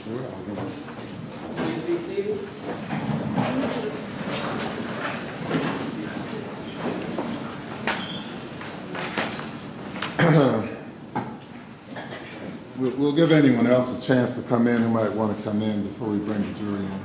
Please be seated. We'll give anyone else a chance to come in who might want to come in before we bring the jury in.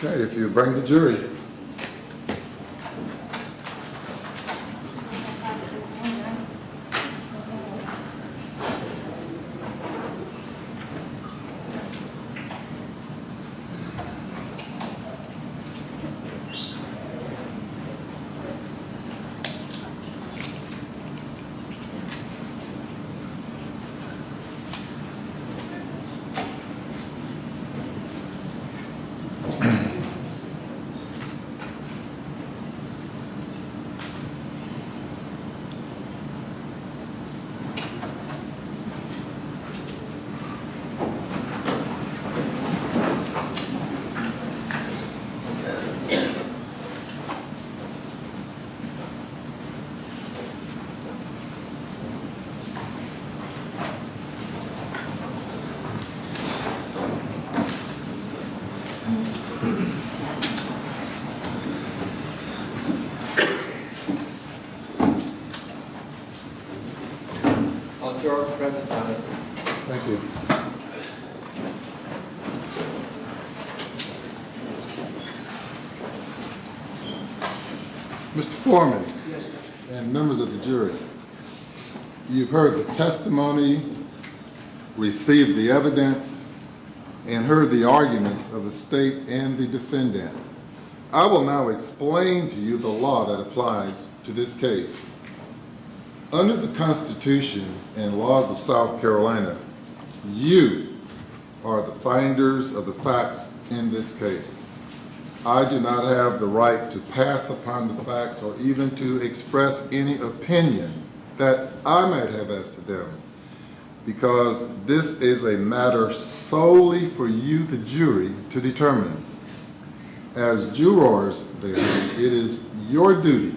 Okay, if you bring the jury. George, present. Thank you. Mr. Foreman. Yes, sir. And members of the jury, you've heard the testimony, received the evidence, and heard the arguments of the state and the defendant. I will now explain to you the law that applies to this case. Under the Constitution and laws of South Carolina, you are the finders of the facts in this case. I do not have the right to pass upon the facts or even to express any opinion that I might have as to them, because this is a matter solely for you, the jury, to determine. As jurors, then, it is your duty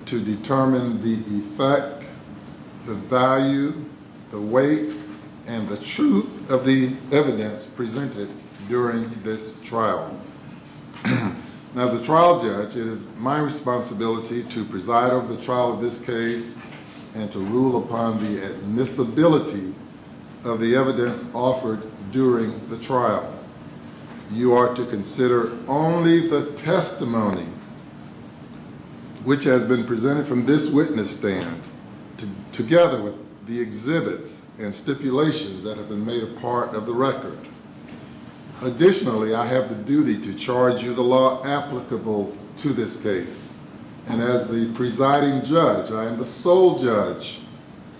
to determine the effect, the value, the weight, and the truth of the evidence presented during this trial. Now, as the trial judge, it is my responsibility to preside over the trial of this case and to rule upon the admissibility of the evidence offered during the trial. You are to consider only the testimony which has been presented from this witness stand, together with the exhibits and stipulations that have been made a part of the record. Additionally, I have the duty to charge you the law applicable to this case. And as the presiding judge, I am the sole judge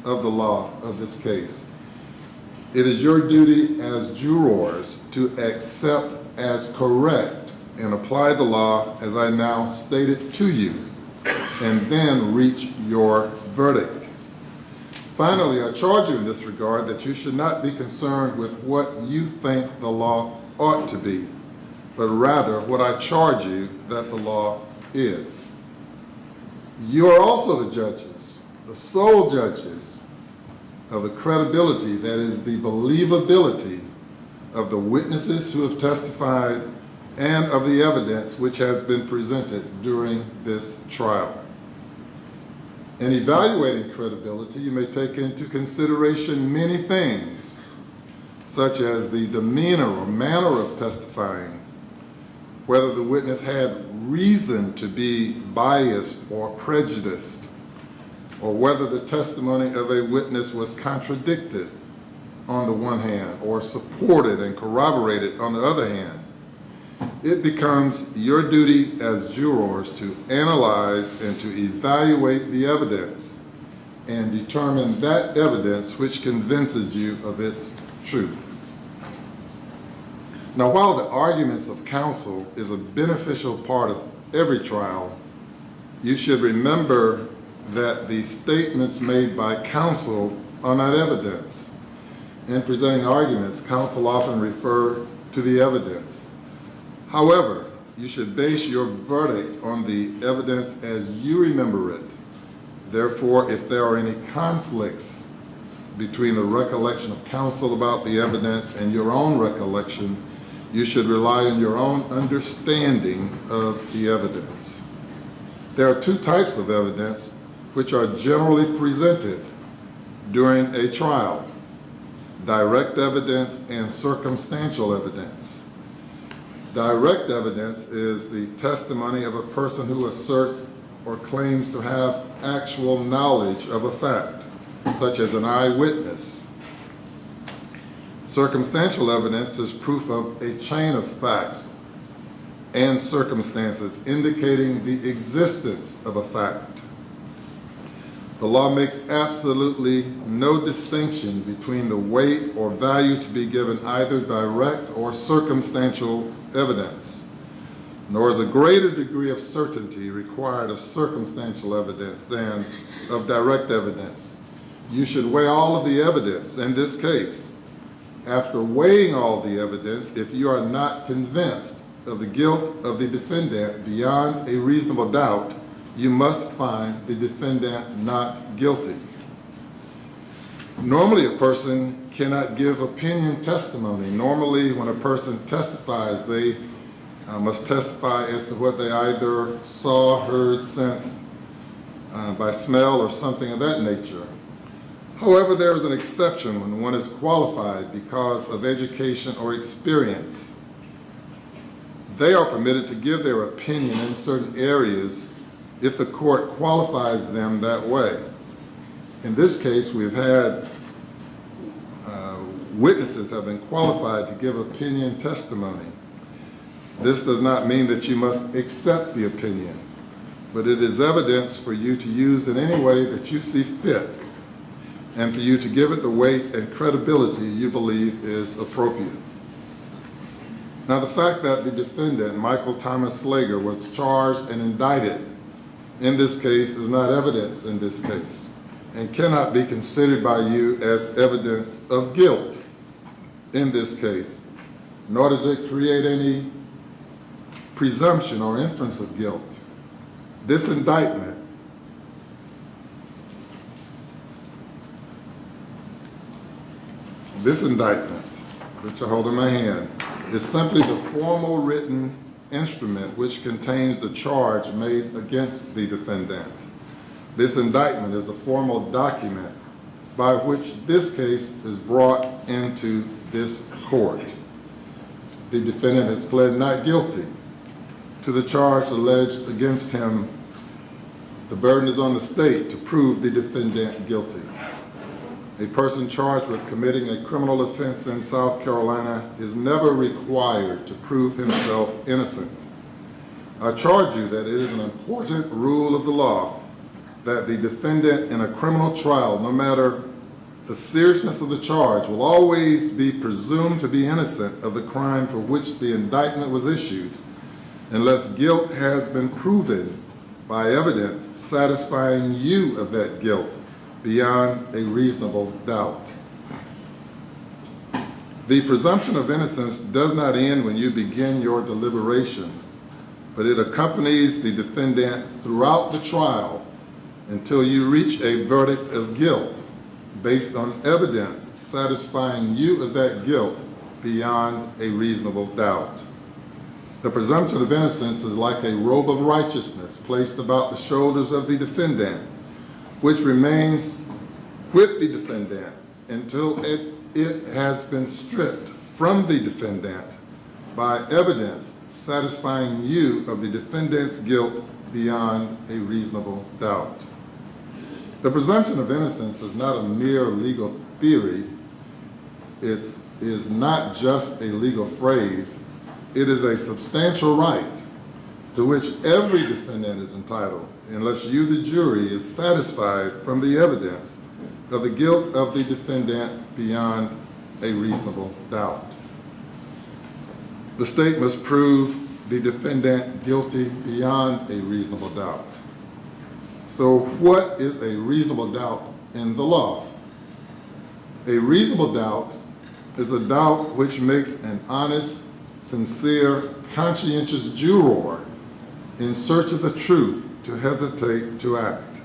of the law of this case. It is your duty as jurors to accept as correct and apply the law as I now state it to you, and then reach your verdict. Finally, I charge you in this regard that you should not be concerned with what you think the law ought to be, but rather what I charge you that the law is. You are also the judges, the sole judges, of the credibility, that is the believability, of the witnesses who have testified and of the evidence which has been presented during this trial. In evaluating credibility, you may take into consideration many things, such as the demeanor or manner of testifying, whether the witness had reason to be biased or prejudiced, or whether the testimony of a witness was contradicted on the one hand or supported and corroborated on the other hand. it becomes your duty as jurors to analyze and to evaluate the evidence and determine that evidence which convinces you of its truth. Now, while the arguments of counsel is a beneficial part of every trial, you should remember that the statements made by counsel are not evidence. In presenting arguments, counsel often refer to the evidence. However, you should base your verdict on the evidence as you remember it. Therefore, if there are any conflicts between the recollection of counsel about the evidence and your own recollection, you should rely on your own understanding of the evidence. There are two types of evidence which are generally presented during a trial: direct evidence and circumstantial evidence. Direct evidence is the testimony of a person who asserts or claims to have actual knowledge of a fact, such as an eyewitness. Circumstantial evidence is proof of a chain of facts and circumstances indicating the existence of a fact. The law makes absolutely no distinction between the weight or value to be given either direct or circumstantial evidence, nor is a greater degree of certainty required of circumstantial evidence than of direct evidence. You should weigh all of the evidence in this case. After weighing all the evidence, if you are not convinced of the guilt of the defendant beyond a reasonable doubt, you must find the defendant not guilty. Normally, a person cannot give opinion testimony. Normally, when a person testifies, they must testify as to what they either saw, heard, sensed by smell, or something of that nature. However, there is an exception when one is qualified because of education or experience. They are permitted to give their opinion in certain areas if the court qualifies them that way. In this case, we've had witnesses have been qualified to give opinion testimony. This does not mean that you must accept the opinion, but it is evidence for you to use in any way that you see fit, and for you to give it the weight and credibility you believe is appropriate. Now, the fact that the defendant, Michael Thomas Slager, was charged and indicted in this case is not evidence in this case and cannot be considered by you as evidence of guilt in this case, nor does it create any presumption or inference of guilt. This indictment which I hold in my hand, is simply the formal written instrument which contains the charge made against the defendant. This indictment is the formal document by which this case is brought into this court. The defendant has pled not guilty to the charge alleged against him. The burden is on the state to prove the defendant guilty. A person charged with committing a criminal offense in South Carolina is never required to prove himself innocent. I charge you that it is an important rule of the law that the defendant in a criminal trial, no matter the seriousness of the charge, will always be presumed to be innocent of the crime for which the indictment was issued, unless guilt has been proven by evidence satisfying you of that guilt beyond a reasonable doubt. The presumption of innocence does not end when you begin your deliberations, but it accompanies the defendant throughout the trial until you reach a verdict of guilt based on evidence satisfying you of that guilt beyond a reasonable doubt. The presumption of innocence is like a robe of righteousness placed about the shoulders of the defendant, which remains with the defendant until it has been stripped from the defendant by evidence satisfying you of the defendant's guilt beyond a reasonable doubt. The presumption of innocence is not a mere legal theory. It is not just a legal phrase. it is a substantial right to which every defendant is entitled, unless you, the jury, is satisfied from the evidence of the guilt of the defendant beyond a reasonable doubt. The state must prove the defendant guilty beyond a reasonable doubt. So what is a reasonable doubt in the law? A reasonable doubt is a doubt which makes an honest, sincere, conscientious juror in search of the truth to hesitate to act.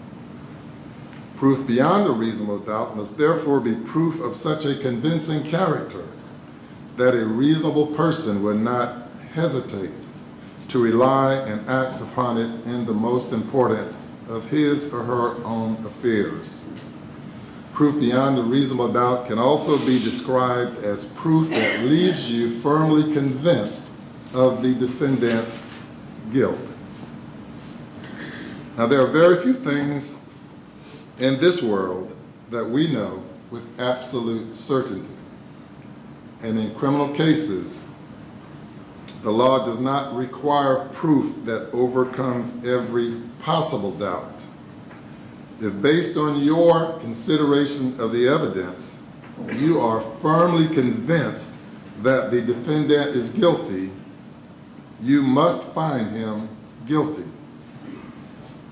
Proof beyond a reasonable doubt must therefore be proof of such a convincing character that a reasonable person would not hesitate to rely and act upon it in the most important of his or her own affairs. Proof beyond a reasonable doubt can also be described as proof that leaves you firmly convinced of the defendant's guilt. Now, there are very few things in this world that we know with absolute certainty. And in criminal cases, the law does not require proof that overcomes every possible doubt. If based on your consideration of the evidence, you are firmly convinced that the defendant is guilty, you must find him guilty.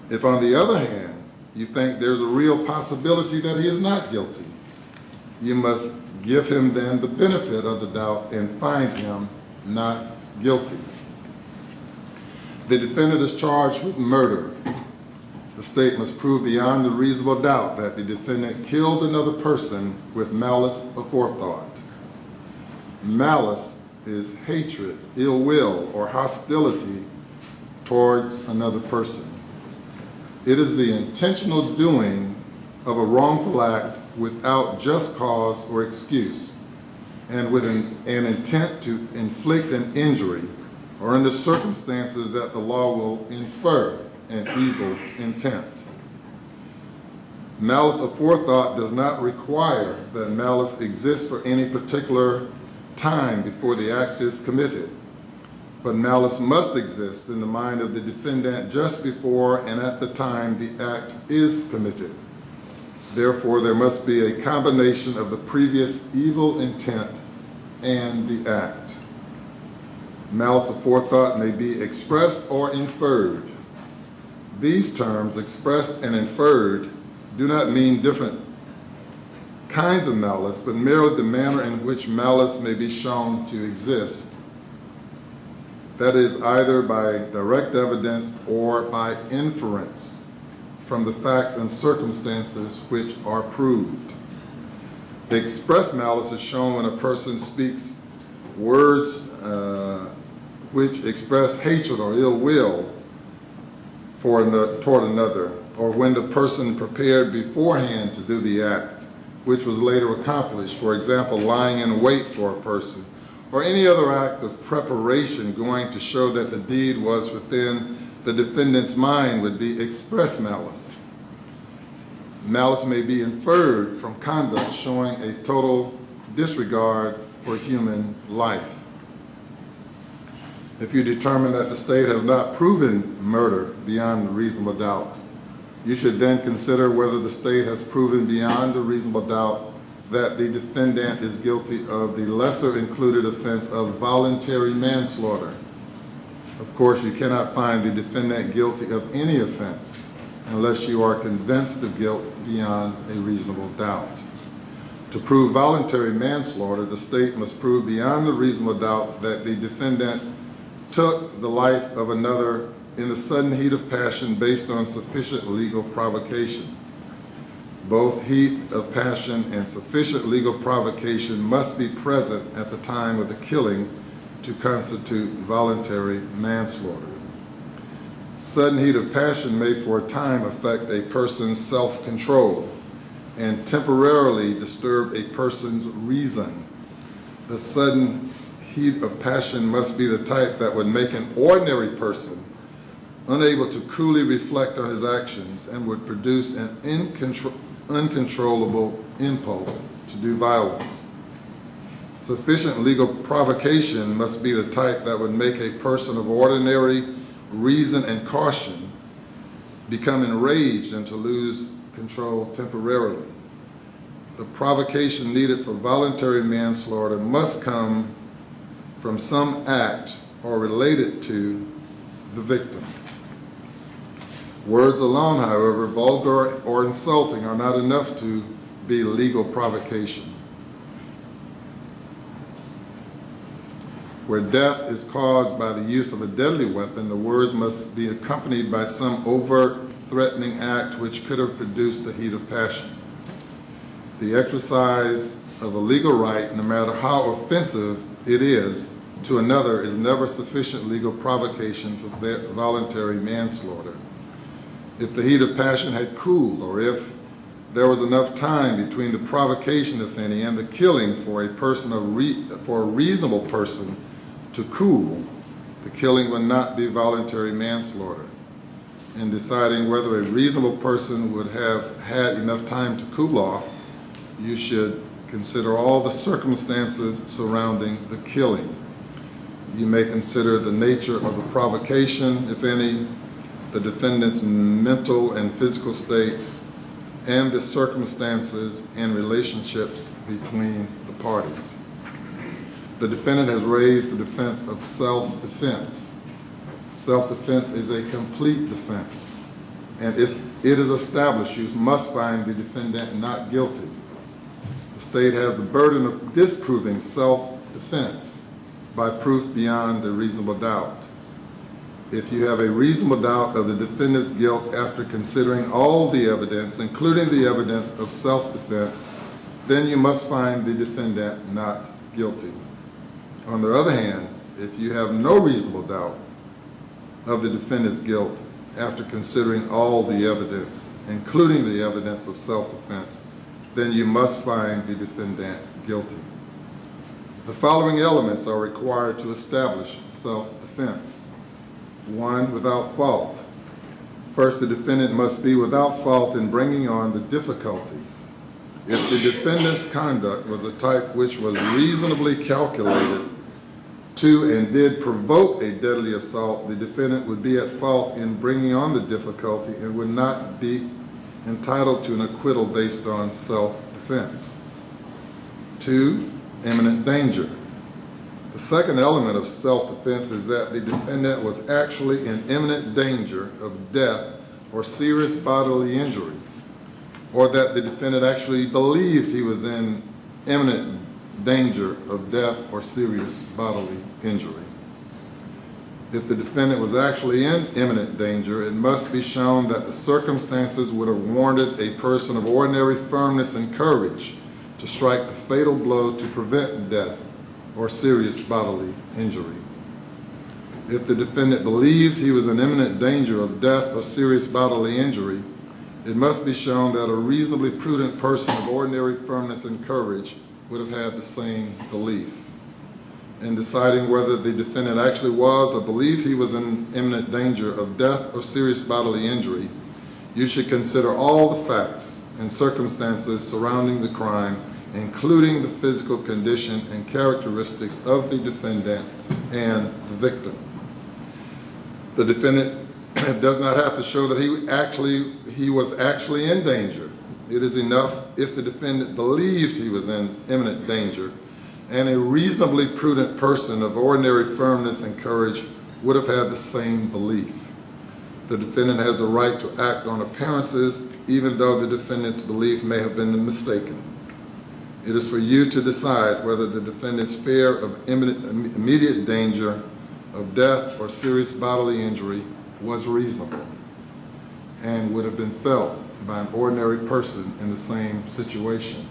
If, on the other hand, you think there's a real possibility that he is not guilty, you must give him then the benefit of the doubt and find him not guilty. The defendant is charged with murder. The state must prove beyond a reasonable doubt that the defendant killed another person with malice aforethought. Malice is hatred, ill will, or hostility towards another person. It is the intentional doing of a wrongful act without just cause or excuse, and with an intent to inflict an injury, or under circumstances that the law will infer an evil intent. Malice aforethought does not require that malice exists for any particular time before the act is committed, but malice must exist in the mind of the defendant just before and at the time the act is committed. Therefore, there must be a combination of the previous evil intent and the act. Malice aforethought may be expressed or inferred. These terms, expressed and inferred, do not mean different kinds of malice, but merely the manner in which malice may be shown to exist. That is, either by direct evidence or by inference from the facts and circumstances which are proved. The express malice is shown when a person speaks words which express hatred or ill will toward another, or when the person prepared beforehand to do the act, which was later accomplished. For example, lying in wait for a person, or any other act of preparation going to show that the deed was within the defendant's mind would be express malice. Malice may be inferred from conduct showing a total disregard for human life. If you determine that the state has not proven murder beyond a reasonable doubt, you should then consider whether the state has proven beyond a reasonable doubt that the defendant is guilty of the lesser included offense of voluntary manslaughter. Of course, you cannot find the defendant guilty of any offense unless you are convinced of guilt beyond a reasonable doubt. To prove voluntary manslaughter, the state must prove beyond a reasonable doubt that the defendant took the life of another in the sudden heat of passion based on sufficient legal provocation. Both heat of passion and sufficient legal provocation must be present at the time of the killing to constitute voluntary manslaughter. Sudden heat of passion may for a time affect a person's self-control and temporarily disturb a person's reason. The sudden heat of passion must be the type that would make an ordinary person unable to coolly reflect on his actions and would produce an uncontrollable impulse to do violence. Sufficient legal provocation must be the type that would make a person of ordinary reason and caution become enraged and to lose control temporarily. The provocation needed for voluntary manslaughter must come from some act or related to the victim. Words alone, however, vulgar or insulting, are not enough to be legal provocation. Where death is caused by the use of a deadly weapon, the words must be accompanied by some overt, threatening act which could have produced the heat of passion. The exercise of a legal right, no matter how offensive it is to another, is never sufficient legal provocation for voluntary manslaughter. If the heat of passion had cooled, or if there was enough time between the provocation, if any, and the killing for a reasonable person to cool, the killing would not be voluntary manslaughter. In deciding whether a reasonable person would have had enough time to cool off, you should consider all the circumstances surrounding the killing. You may consider the nature of the provocation, if any, the defendant's mental and physical state, and the circumstances and relationships between the parties. The defendant has raised the defense of self-defense. Self-defense is a complete defense, and if it is established, you must find the defendant not guilty. The state has the burden of disproving self-defense by proof beyond a reasonable doubt. If you have a reasonable doubt of the defendant's guilt after considering all the evidence, including the evidence of self-defense, then you must find the defendant not guilty. On the other hand, if you have no reasonable doubt of the defendant's guilt after considering all the evidence, including the evidence of self-defense, then you must find the defendant guilty. The following elements are required to establish self-defense. 1, without fault. First, the defendant must be without fault in bringing on the difficulty. If the defendant's conduct was a type which was reasonably calculated to and did provoke a deadly assault, the defendant would be at fault in bringing on the difficulty and would not be entitled to an acquittal based on self-defense. 2, imminent danger. The second element of self-defense is that the defendant was actually in imminent danger of death or serious bodily injury, or that the defendant actually believed he was in imminent danger of death or serious bodily injury. If the defendant was actually in imminent danger, it must be shown that the circumstances would have warranted a person of ordinary firmness and courage to strike the fatal blow to prevent death or serious bodily injury. If the defendant believed he was in imminent danger of death or serious bodily injury, it must be shown that a reasonably prudent person of ordinary firmness and courage would have had the same belief. In deciding whether the defendant actually was or believed he was in imminent danger of death or serious bodily injury, you should consider all the facts and circumstances surrounding the crime, including the physical condition and characteristics of the defendant and the victim. The defendant does not have to show that he was actually in danger. It is enough if the defendant believed he was in imminent danger, and a reasonably prudent person of ordinary firmness and courage would have had the same belief. The defendant has a right to act on appearances, even though the defendant's belief may have been mistaken. It is for you to decide whether the defendant's fear of immediate danger of death or serious bodily injury was reasonable and would have been felt by an ordinary person in the same situation.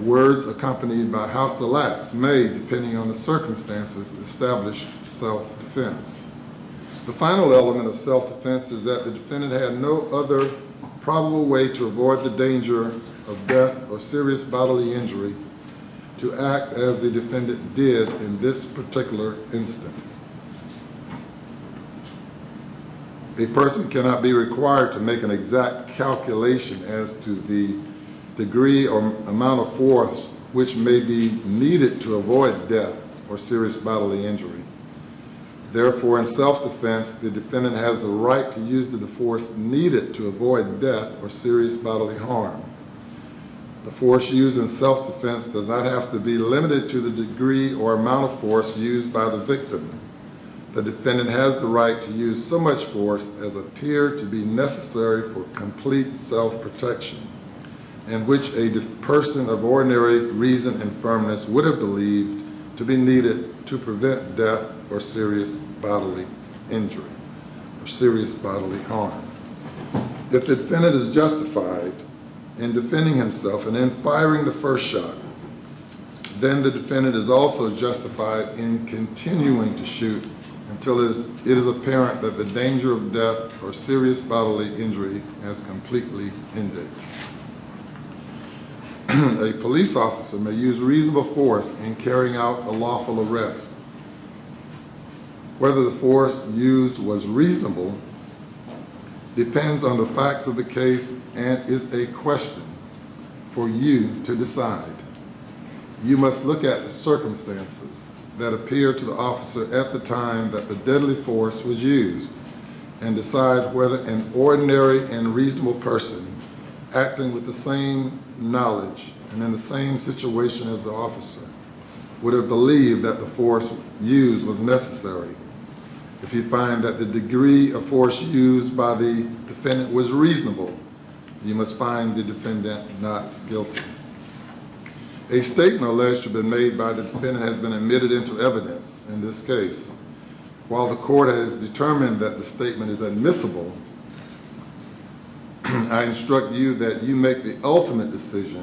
Words accompanied by hostile acts may, depending on the circumstances, establish self-defense. The final element of self-defense is that the defendant had no other probable way to avoid the danger of death or serious bodily injury to act as the defendant did in this particular instance. A person cannot be required to make an exact calculation as to the degree or amount of force which may be needed to avoid death or serious bodily injury. Therefore, in self-defense, the defendant has the right to use the force needed to avoid death or serious bodily harm. The force used in self-defense does not have to be limited to the degree or amount of force used by the victim. The defendant has the right to use so much force as appeared to be necessary for complete self-protection, and which a person of ordinary reason and firmness would have believed to be needed to prevent death or serious bodily injury or serious bodily harm. If the defendant is justified in defending himself and in firing the first shot, then the defendant is also justified in continuing to shoot until it is apparent that the danger of death or serious bodily injury has completely ended. A police officer may use reasonable force in carrying out a lawful arrest. Whether the force used was reasonable depends on the facts of the case and is a question for you to decide. You must look at the circumstances that appear to the officer at the time that the deadly force was used and decide whether an ordinary and reasonable person acting with the same knowledge and in the same situation as the officer would have believed that the force used was necessary. If you find that the degree of force used by the defendant was reasonable, you must find the defendant not guilty. A statement alleged to have been made by the defendant has been admitted into evidence in this case. While the court has determined that the statement is admissible, I instruct you that you make the ultimate decision,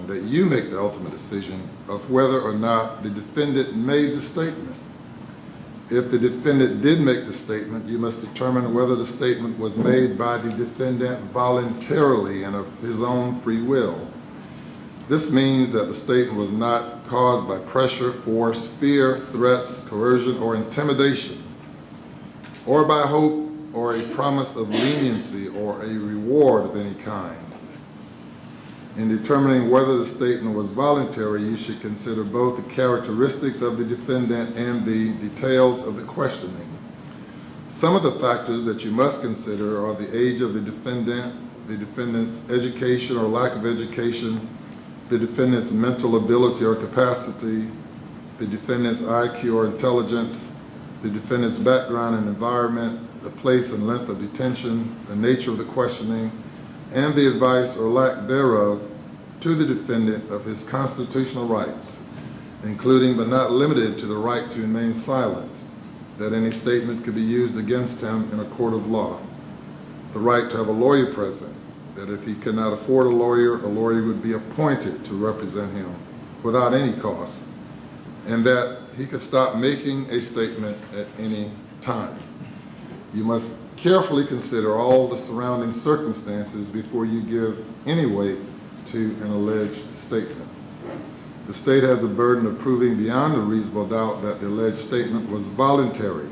of whether or not the defendant made the statement. If the defendant did make the statement, you must determine whether the statement was made by the defendant voluntarily and of his own free will. This means that the statement was not caused by pressure, force, fear, threats, coercion, or intimidation, or by hope or a promise of leniency or a reward of any kind. In determining whether the statement was voluntary, you should consider both the characteristics of the defendant and the details of the questioning. Some of the factors that you must consider are the age of the defendant's education or lack of education, the defendant's mental ability or capacity, the defendant's IQ or intelligence, the defendant's background and environment, the place and length of detention, the nature of the questioning, and the advice or lack thereof to the defendant of his constitutional rights, including but not limited to the right to remain silent, that any statement could be used against him in a court of law, the right to have a lawyer present, that if he could not afford a lawyer would be appointed to represent him without any cost, and that he could stop making a statement at any time. You must carefully consider all the surrounding circumstances before you give any weight to an alleged statement. The state has the burden of proving beyond a reasonable doubt that the alleged statement was voluntary.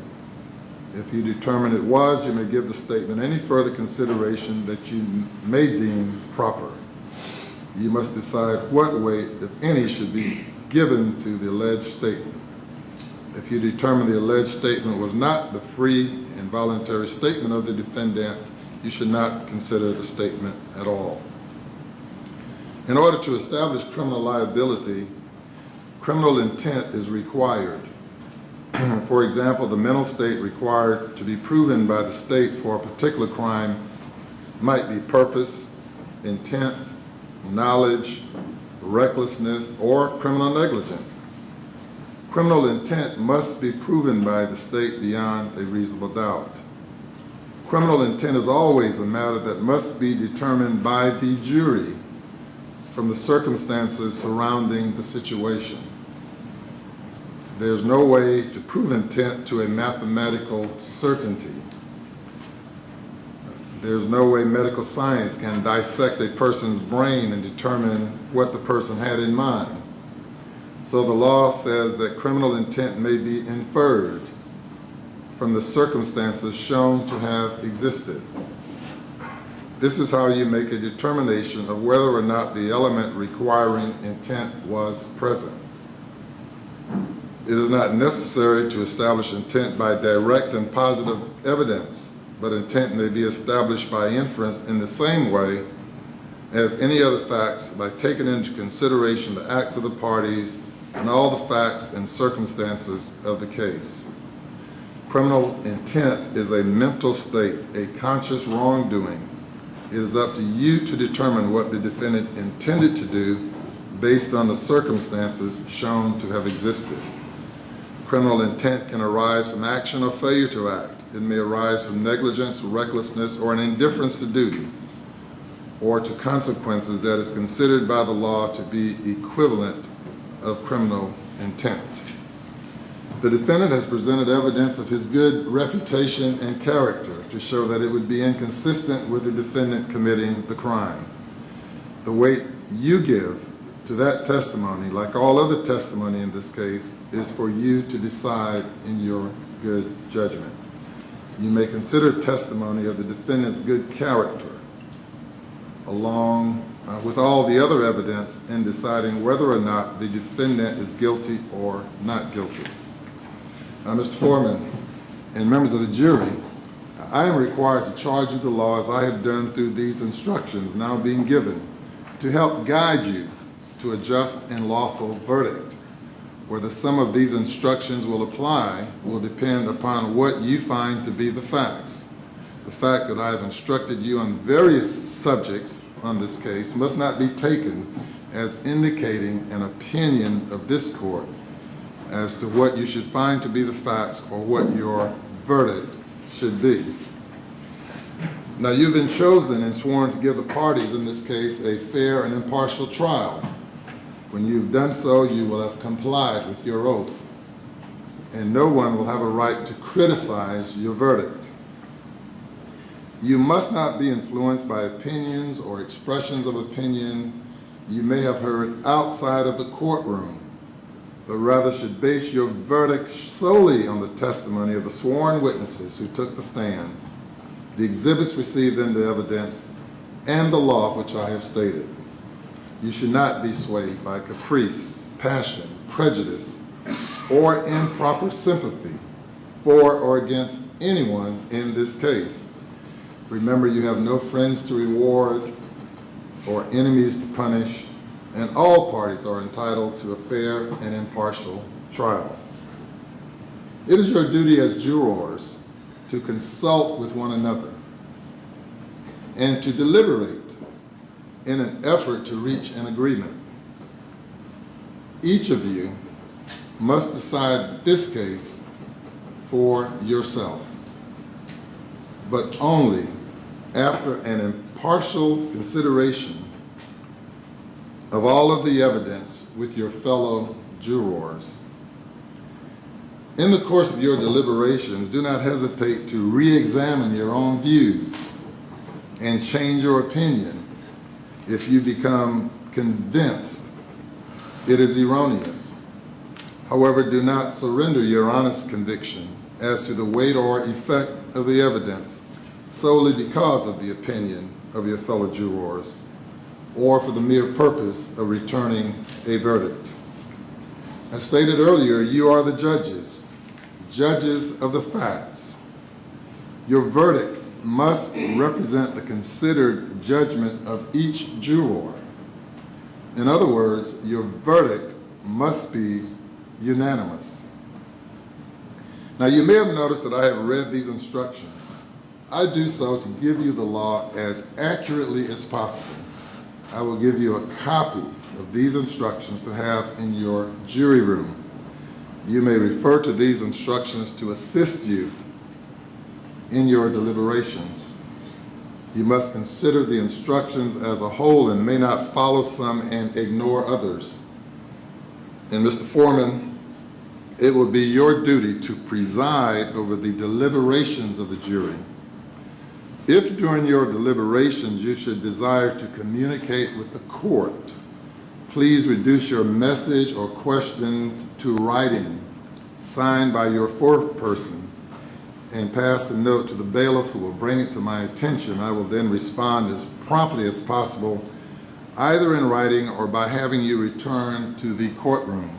If you determine it was, you may give the statement any further consideration that you may deem proper. You must decide what weight, if any, should be given to the alleged statement. If you determine the alleged statement was not the free and voluntary statement of the defendant, you should not consider the statement at all. In order to establish criminal liability, criminal intent is required. For example, the mental state required to be proven by the state for a particular crime might be purpose, intent, knowledge, recklessness, or criminal negligence. Criminal intent must be proven by the state beyond a reasonable doubt. Criminal intent is always a matter that must be determined by the jury from the circumstances surrounding the situation. There's no way to prove intent to a mathematical certainty. There's no way medical science can dissect a person's brain and determine what the person had in mind. So the law says that criminal intent may be inferred from the circumstances shown to have existed. This is how you make a determination of whether or not the element requiring intent was present. It is not necessary to establish intent by direct and positive evidence, but intent may be established by inference in the same way as any other facts by taking into consideration the acts of the parties and all the facts and circumstances of the case. Criminal intent is a mental state, a conscious wrongdoing. It is up to you to determine what the defendant intended to do based on the circumstances shown to have existed. Criminal intent can arise from action or failure to act. It may arise from negligence, recklessness, or an indifference to duty, or to consequences that is considered by the law to be equivalent of criminal intent. The defendant has presented evidence of his good reputation and character to show that it would be inconsistent with the defendant committing the crime. The weight you give to that testimony, like all other testimony in this case, is for you to decide in your good judgment. You may consider testimony of the defendant's good character along with all the other evidence in deciding whether or not the defendant is guilty or not guilty. Now, Mr. Foreman and members of the jury, I am required to charge you the law as I have done through these instructions now being given to help guide you to a just and lawful verdict. Whether some of these instructions will apply will depend upon what you find to be the facts. The fact that I have instructed you on various subjects on this case must not be taken as indicating an opinion of this court as to what you should find to be the facts or what your verdict should be. Now, you've been chosen and sworn to give the parties in this case a fair and impartial trial. When you've done so, you will have complied with your oath, and no one will have a right to criticize your verdict. You must not be influenced by opinions or expressions of opinion you may have heard outside of the courtroom, but rather should base your verdict solely on the testimony of the sworn witnesses who took the stand, the exhibits received into evidence, and the law which I have stated. You should not be swayed by caprice, passion, prejudice, or improper sympathy for or against anyone in this case. Remember, you have no friends to reward or enemies to punish, and all parties are entitled to a fair and impartial trial. It is your duty as jurors to consult with one another and to deliberate in an effort to reach an agreement. Each of you must decide this case for yourself, but only after an impartial consideration of all of the evidence with your fellow jurors. In the course of your deliberations, do not hesitate to re-examine your own views and change your opinion if you become convinced it is erroneous. However, do not surrender your honest conviction as to the weight or effect of the evidence solely because of the opinion of your fellow jurors or for the mere purpose of returning a verdict. As stated earlier, you are the judges of the facts. Your verdict must represent the considered judgment of each juror. In other words, your verdict must be unanimous. Now, you may have noticed that I have read these instructions. I do so to give you the law as accurately as possible. I will give you a copy of these instructions to have in your jury room. You may refer to these instructions to assist you in your deliberations. You must consider the instructions as a whole and may not follow some and ignore others. And Mr. Foreman, it will be your duty to preside over the deliberations of the jury. If during your deliberations you should desire to communicate with the court, please reduce your message or questions to writing, signed by your fourth person, and pass the note to the bailiff, who will bring it to my attention. I will then respond as promptly as possible, either in writing or by having you return to the courtroom.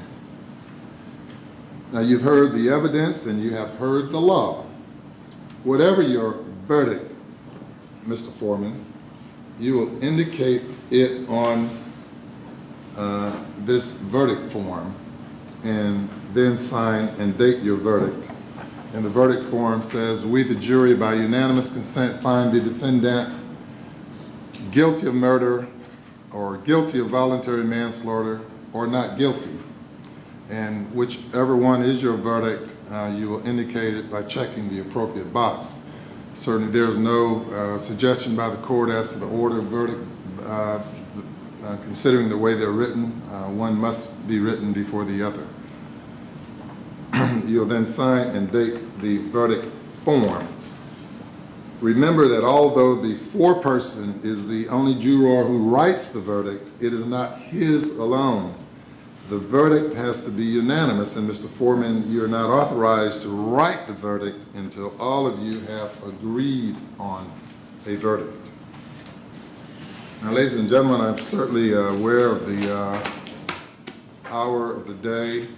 Now, you've heard the evidence and you have heard the law. Whatever your verdict, Mr. Foreman, you will indicate it on this verdict form and then sign and date your verdict. And the verdict form says, "We, the jury, by unanimous consent, find the defendant guilty of murder or guilty of voluntary manslaughter or not guilty." And whichever one is your verdict, you will indicate it by checking the appropriate box. Certainly there's no suggestion by the court as to the order of verdict. Considering the way they're written, one must be written before the other. You'll then sign and date the verdict form. Remember that although the foreperson is the only juror who writes the verdict, it is not his alone. The verdict has to be unanimous, and Mr. Foreman, you're not authorized to write the verdict until all of you have agreed on a verdict. Now, ladies and gentlemen, I'm certainly aware of the hour of the day.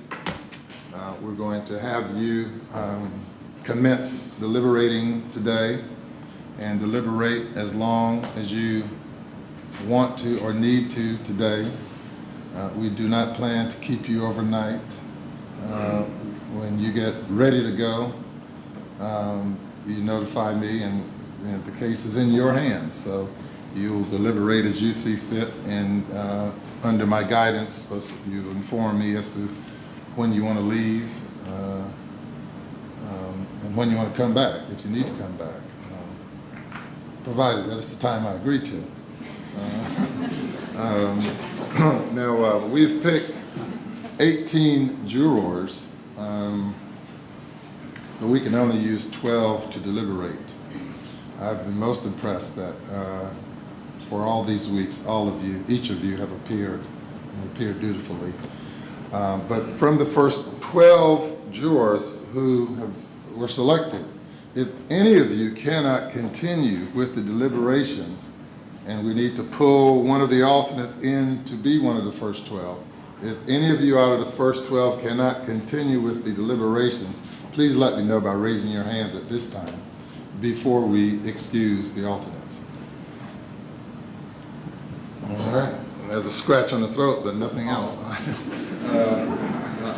We're going to have you commence deliberating today and deliberate as long as you want to or need to today. We do not plan to keep you overnight. When you get ready to go, you notify me, and the case is in your hands. So you'll deliberate as you see fit, and under my guidance, so you inform me as to when you want to leave and when you want to come back, if you need to come back, provided that it's the time I agree to. Now, we've picked 18 jurors, but we can only use 12 to deliberate. I've been most impressed that for all these weeks, all of you, each of you have appeared and appeared dutifully. But from the first 12 jurors who were selected, if any of you cannot continue with the deliberations, and we need to pull one of the alternates in to be one of the first 12. If any of you out of the first 12 cannot continue with the deliberations, please let me know by raising your hands at this time before we excuse the alternates. All right, there's a scratch on the throat, but nothing else.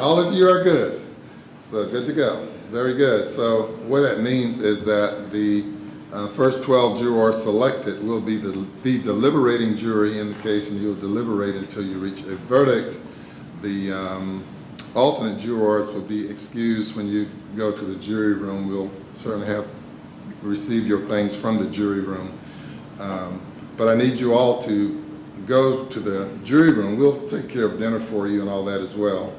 All of you are good, so good to go. Very good. So what that means is that the first 12 jurors selected will be the deliberating jury in the case, and you'll deliberate until you reach a verdict. The alternate jurors will be excused when you go to the jury room. We'll certainly receive your things from the jury room. But I need you all to go to the jury room. We'll take care of dinner for you and all that as well,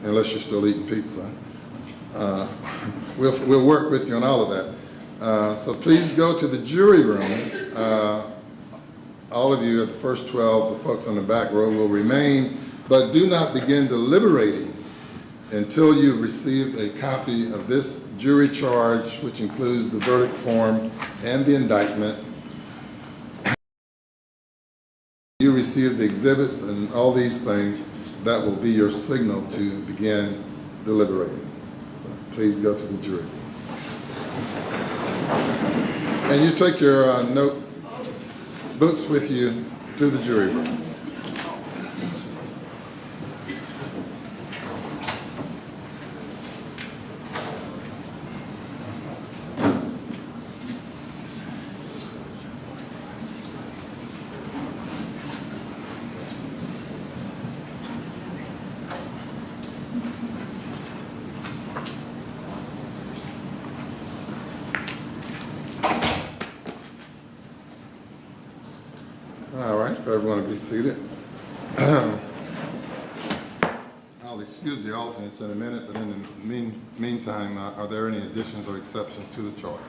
unless you're still eating pizza. We'll work with you on all of that. So please go to the jury room. All of you at the first 12, the folks on the back row will remain, but do not begin deliberating until you've received a copy of this jury charge, which includes the verdict form and the indictment. You receive the exhibits and all these things. That will be your signal to begin deliberating. So please go to the jury. And you take your note books with you to the jury room. All right, for everyone to be seated. I'll excuse the alternates in a minute, but in the meantime, are there any additions or exceptions to the charge?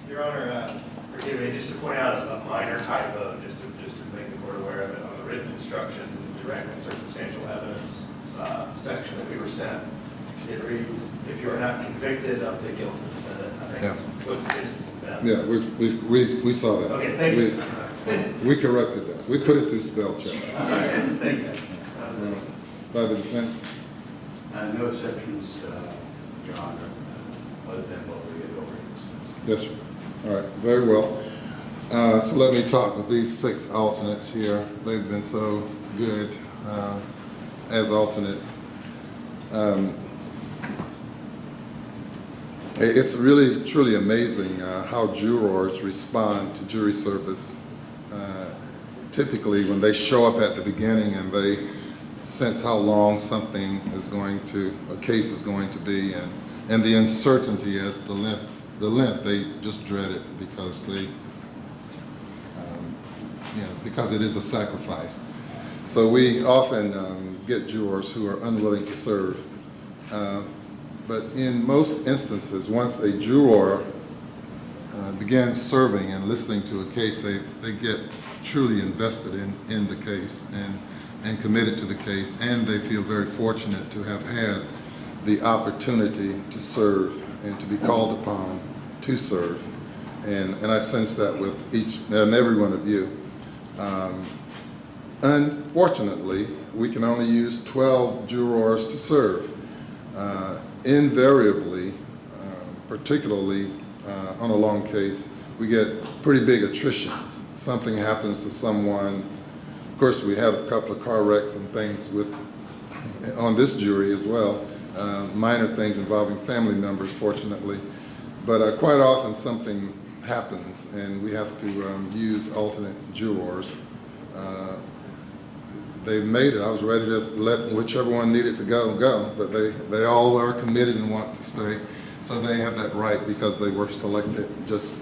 Your Honor, forgive me, just to point out a minor typo, just to make the court aware of it, on the written instructions, the direct and circumstantial evidence section that we were sent. it reads, if you are not convicted of the guilty defendant, I think Yeah. what's it? Yeah, we saw that. Okay, thank you. We corrected that. We put it through spell check. All right, thank you. By the defense? No exceptions, Your Honor, other than what we had already discussed. Yes, sir. All right, very well. So let me talk with these 6 alternates here. They've been so good as alternates. It's really, truly amazing how jurors respond to jury service. Typically, when they show up at the beginning and they sense how long something is going to, a case is going to be, and the uncertainty as the length, they just dread it because they, because it is a sacrifice. So we often get jurors who are unwilling to serve. But in most instances, once a juror begins serving and listening to a case, they get truly invested in the case and committed to the case, and they feel very fortunate to have had the opportunity to serve and to be called upon to serve. And I sense that with each and every one of you. Unfortunately, we can only use 12 jurors to serve. Invariably, particularly on a long case, we get pretty big attritions. Something happens to someone. Of course, we had a couple of car wrecks and things on this jury as well, minor things involving family members, fortunately. But quite often something happens and we have to use alternate jurors. They've made it. I was ready to let whichever one needed to go, but they all are committed and want to stay. So they have that right because they were selected just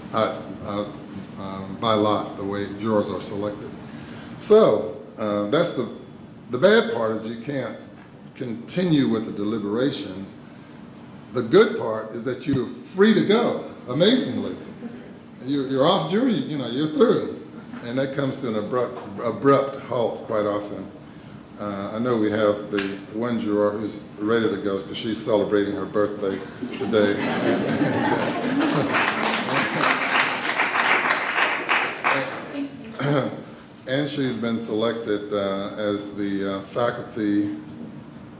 by lot, the way jurors are selected. So that's the bad part is you can't continue with the deliberations. The good part is that you're free to go, amazingly. You're off jury, you're through. And that comes to an abrupt halt quite often. I know we have the one juror who's ready to go because she's celebrating her birthday today. And she's been selected as the faculty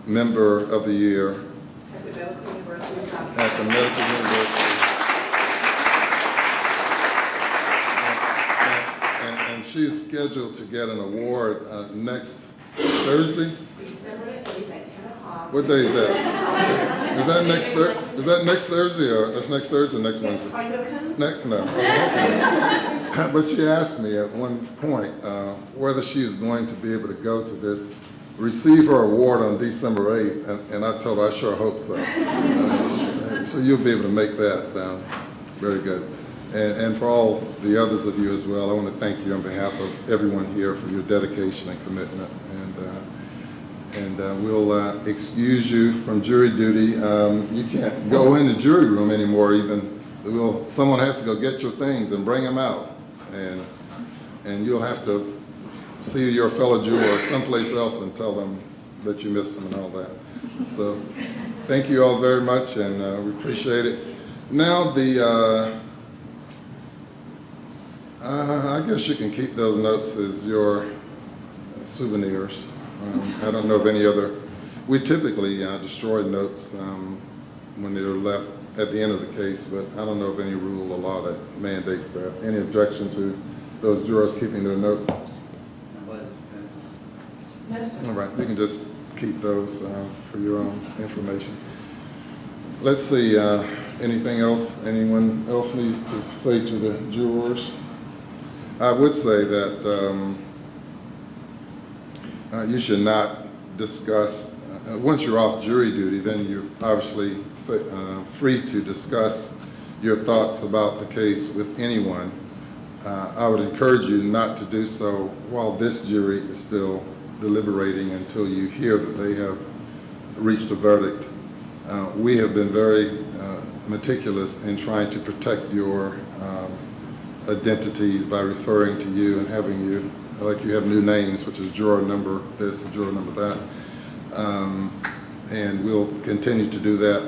member of the year at the Medical University of South at the Medical University. And she is scheduled to get an award next Thursday. December 8th at 10 o'clock. What day is that? Is that next Thursday or that's next Thursday or next Wednesday? Are you coming? No. But she asked me at one point whether she is going to be able to go to this, receive her award on December 8th, and I told her I sure hope so. So you'll be able to make that. Very good. And for all the others of you as well, I want to thank you on behalf of everyone here for your dedication and commitment. And we'll excuse you from jury duty. You can't go in the jury room anymore even. Someone has to go get your things and bring them out. And you'll have to see your fellow juror someplace else and tell them that you miss them and all that. So thank you all very much, and we appreciate it. Now I guess you can keep those notes as your souvenirs. I don't know of any other. We typically destroy notes when they're left at the end of the case, but I don't know of any rule or law that mandates that. Any objection to those jurors keeping their notes? No, sir. All right, you can just keep those for your own information. Let's see, anything else anyone else needs to say to the jurors? I would say that you should not discuss, once you're off jury duty, then you're obviously free to discuss your thoughts about the case with anyone. I would encourage you not to do so while this jury is still deliberating until you hear that they have reached a verdict. We have been very meticulous in trying to protect your identities by referring to you and having you, like you have new names, which is juror number this and juror number that. and we'll continue to do that.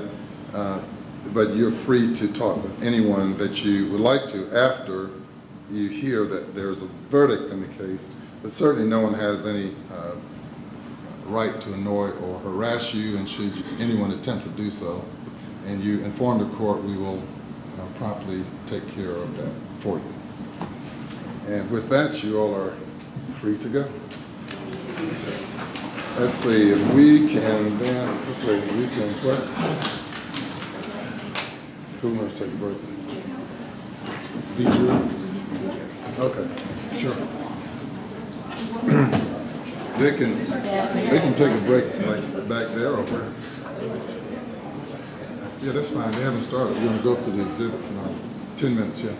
But you're free to talk with anyone that you would like to after you hear that there's a verdict in the case. But certainly no one has any right to annoy or harass you, and should anyone attempt to do so, and you inform the court, we will promptly take care of that for you. And with that, you all are free to go. Let's see if we can then, let's see, we can, what? Who wants to take a break? Did you? Okay, sure. They can take a break like back there or where? Yeah, that's fine. They haven't started. We're going to go through the exhibits in 10 minutes, yeah.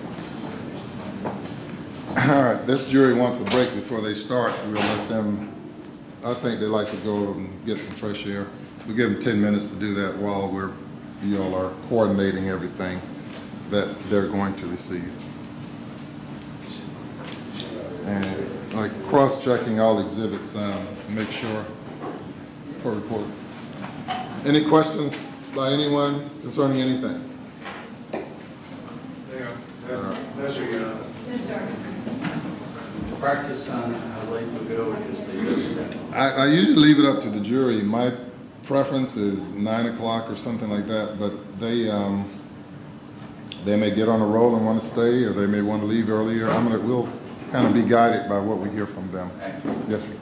All right, this jury wants a break before they start, so we'll let them, I think they like to go and get some fresh air. We'll give them 10 minutes to do that while you all are coordinating everything that they're going to receive. And like cross-checking all exhibits, make sure for report. Any questions by anyone concerning anything? Practice on how late we go, just leave it. I usually leave it up to the jury. My preference is 9 o'clock or something like that, but they may get on a roll and want to stay, or they may want to leave earlier. We'll kind of be guided by what we hear from them. Excellent. Yes, sir.